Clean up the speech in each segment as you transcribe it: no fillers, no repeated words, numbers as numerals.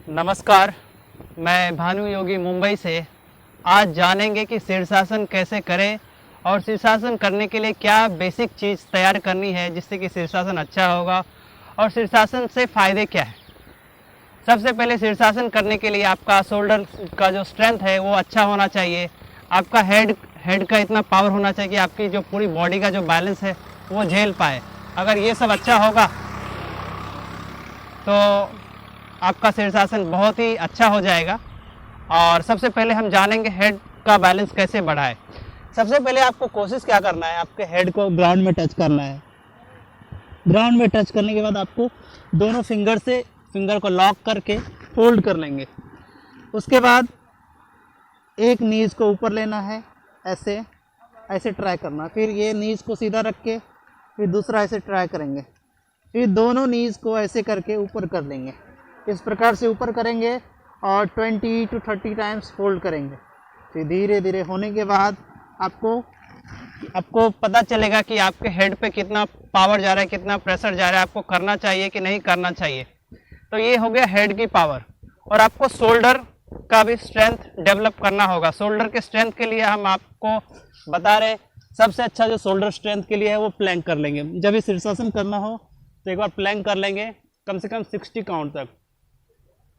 नमस्कार, मैं भानु योगी मुंबई से। आज जानेंगे कि शीर्षासन कैसे करें और शीर्षासन करने के लिए क्या बेसिक चीज़ तैयार करनी है जिससे कि शीर्षासन अच्छा होगा और शीर्षासन से फ़ायदे क्या है। सबसे पहले शीर्षासन करने के लिए आपका शोल्डर का जो स्ट्रेंथ है वो अच्छा होना चाहिए। आपका हेड का इतना पावर होना चाहिए कि आपकी जो पूरी बॉडी का जो बैलेंस है वो झेल पाए। अगर ये सब अच्छा होगा तो आपका शीर्षासन बहुत ही अच्छा हो जाएगा। और सबसे पहले हम जानेंगे हेड का बैलेंस कैसे बढ़ाए। सबसे पहले आपको कोशिश क्या करना है, आपके हेड को ग्राउंड में टच करना है। ग्राउंड में टच करने के बाद आपको दोनों फिंगर को लॉक करके होल्ड कर लेंगे। उसके बाद एक नीज को ऊपर लेना है, ऐसे ट्राई करना। फिर ये नीज को सीधा रख के फिर दूसरा ऐसे ट्राई करेंगे। फिर दोनों नीज को ऐसे करके ऊपर कर लेंगे। इस प्रकार से ऊपर करेंगे और 20 to 30 टाइम्स होल्ड करेंगे। फिर धीरे धीरे होने के बाद आपको पता चलेगा कि आपके हेड पे कितना पावर जा रहा है, कितना प्रेशर जा रहा है, आपको करना चाहिए कि नहीं करना चाहिए। तो ये हो गया हेड की पावर। और आपको शोल्डर का भी स्ट्रेंथ डेवलप करना होगा। शोल्डर के स्ट्रेंथ के लिए हम आपको बता रहे, सबसे अच्छा जो शोल्डर स्ट्रेंथ के लिए है वो प्लैंक कर लेंगे। जब ये शीर्षासन करना हो तो एक बार प्लैंक कर लेंगे कम से कम 60 काउंट तक,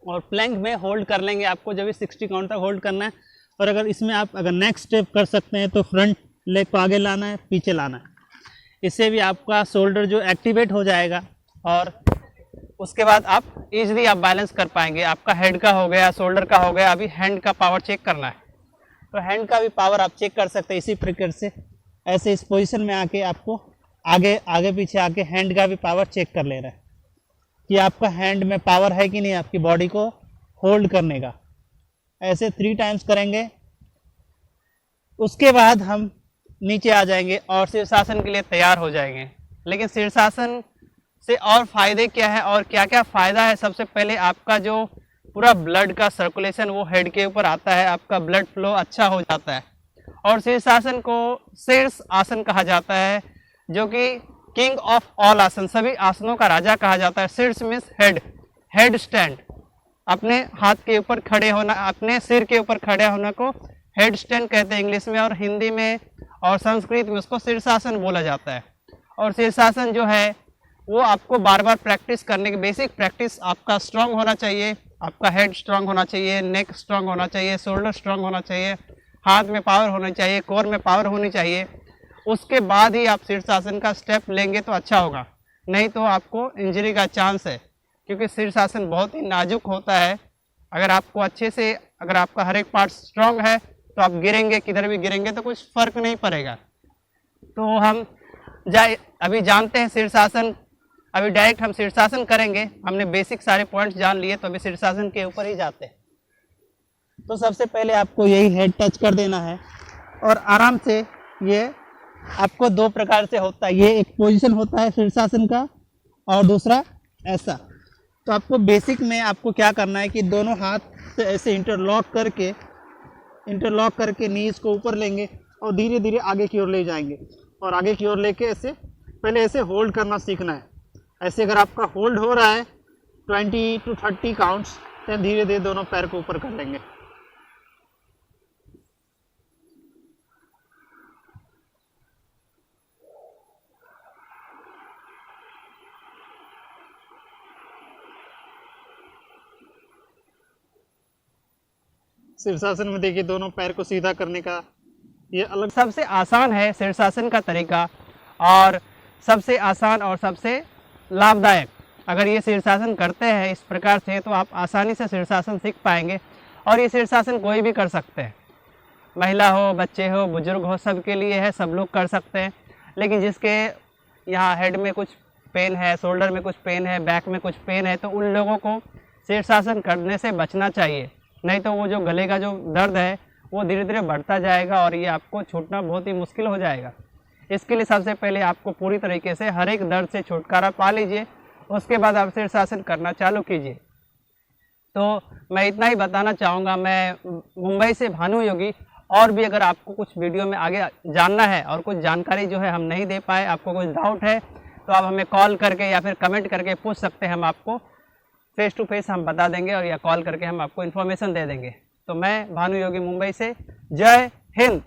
और प्लैंक में होल्ड कर लेंगे। आपको जब भी 60 काउंट तक होल्ड करना है। और अगर इसमें आप अगर नेक्स्ट स्टेप कर सकते हैं तो फ्रंट लेग को आगे लाना है, पीछे लाना है। इससे भी आपका शोल्डर जो एक्टिवेट हो जाएगा और उसके बाद आप इजीली आप बैलेंस कर पाएंगे। आपका हेड का हो गया, शोल्डर का हो गया, अभी हैंड का पावर चेक करना है। तो हैंड का भी पावर आप चेक कर सकते हैं इसी प्रकार से। ऐसे इस पोजीशन में आके आपको आगे पीछे आके हैंड का भी पावर चेक कर लेना है कि आपका हैंड में पावर है कि नहीं आपकी बॉडी को होल्ड करने का। ऐसे 3 टाइम्स करेंगे। उसके बाद हम नीचे आ जाएंगे और शीर्षासन के लिए तैयार हो जाएंगे। लेकिन शीर्षासन से और फायदे क्या है और क्या क्या फ़ायदा है। सबसे पहले आपका जो पूरा ब्लड का सर्कुलेशन वो हेड के ऊपर आता है, आपका ब्लड फ्लो अच्छा हो जाता है। और शीर्षासन को शीर्ष आसन कहा जाता है, जो कि किंग ऑफ ऑल आसन, सभी आसनों का राजा कहा जाता है। शीर्ष मीन्स हेड स्टैंड, अपने हाथ के ऊपर खड़े होना, अपने सिर के ऊपर खड़े होने को हेड स्टैंड कहते हैं इंग्लिश में, और हिंदी में और संस्कृत में उसको शीर्षासन बोला जाता है। और शीर्षासन जो है वो आपको बार बार प्रैक्टिस करने की, बेसिक प्रैक्टिस, आपका स्ट्रांग होना चाहिए, आपका हेड स्ट्रांग होना चाहिए, नेक स्ट्रांग होना चाहिए, शोल्डर स्ट्रांग होना चाहिए, हाथ में पावर होनी चाहिए, कोर में पावर होनी चाहिए। उसके बाद ही आप शीर्षासन का स्टेप लेंगे तो अच्छा होगा, नहीं तो आपको इंजरी का चांस है, क्योंकि शीर्षासन बहुत ही नाजुक होता है। अगर आपको अच्छे से, अगर आपका हर एक पार्ट स्ट्रांग है तो आप गिरेंगे, किधर भी गिरेंगे तो कुछ फर्क नहीं पड़ेगा। तो हम अभी जानते हैं शीर्षासन। अभी डायरेक्ट हम शीर्षासन करेंगे। हमने बेसिक सारे पॉइंट्स जान लिए, तो अभी शीर्षासन के ऊपर ही जाते हैं। तो सबसे पहले आपको यही हेड टच कर देना है और आराम से, ये आपको 2 प्रकार से होता है। ये एक पोजीशन होता है शीर्षासन का और दूसरा ऐसा। तो आपको बेसिक में आपको क्या करना है कि दोनों हाथ से ऐसे इंटरलॉक करके नीज को ऊपर लेंगे और धीरे धीरे आगे की ओर ले जाएंगे। और आगे की ओर लेके पहले ऐसे होल्ड करना सीखना है। ऐसे अगर आपका होल्ड हो रहा है 20 to 30 काउंट्स, तो धीरे धीरे दोनों पैर को ऊपर कर लेंगे। शीर्षासन में देखिए दोनों पैर को सीधा करने का ये अलग, सबसे आसान है शीर्षासन का तरीका, और सबसे आसान और सबसे लाभदायक। अगर ये शीर्षासन करते हैं इस प्रकार से तो आप आसानी से शीर्षासन सीख पाएंगे। और ये शीर्षासन कोई भी कर सकते हैं, महिला हो, बच्चे हो, बुजुर्ग हो, सबके लिए है, सब लोग कर सकते हैं। लेकिन जिसके यहाँ हेड में कुछ पेन है, शोल्डर में कुछ पेन है, बैक में कुछ पेन है, तो उन लोगों को शीर्षासन करने से बचना चाहिए। नहीं तो वो जो गले का जो दर्द है वो धीरे धीरे बढ़ता जाएगा और ये आपको छूटना बहुत ही मुश्किल हो जाएगा। इसके लिए सबसे पहले आपको पूरी तरीके से हर एक दर्द से छुटकारा पा लीजिए, उसके बाद आप शीर्षासन करना चालू कीजिए। तो मैं इतना ही बताना चाहूँगा। मैं मुंबई से भानु योगी। और भी अगर आपको कुछ वीडियो में आगे जानना है और कुछ जानकारी जो है हम नहीं दे पाए, आपको कुछ डाउट है, तो आप हमें कॉल करके या फिर कमेंट करके पूछ सकते हैं, हम आपको फेस टू फेस हम बता देंगे और या कॉल करके हम आपको इन्फॉर्मेशन दे देंगे। तो मैं भानु योगी मुंबई से, जय हिंद।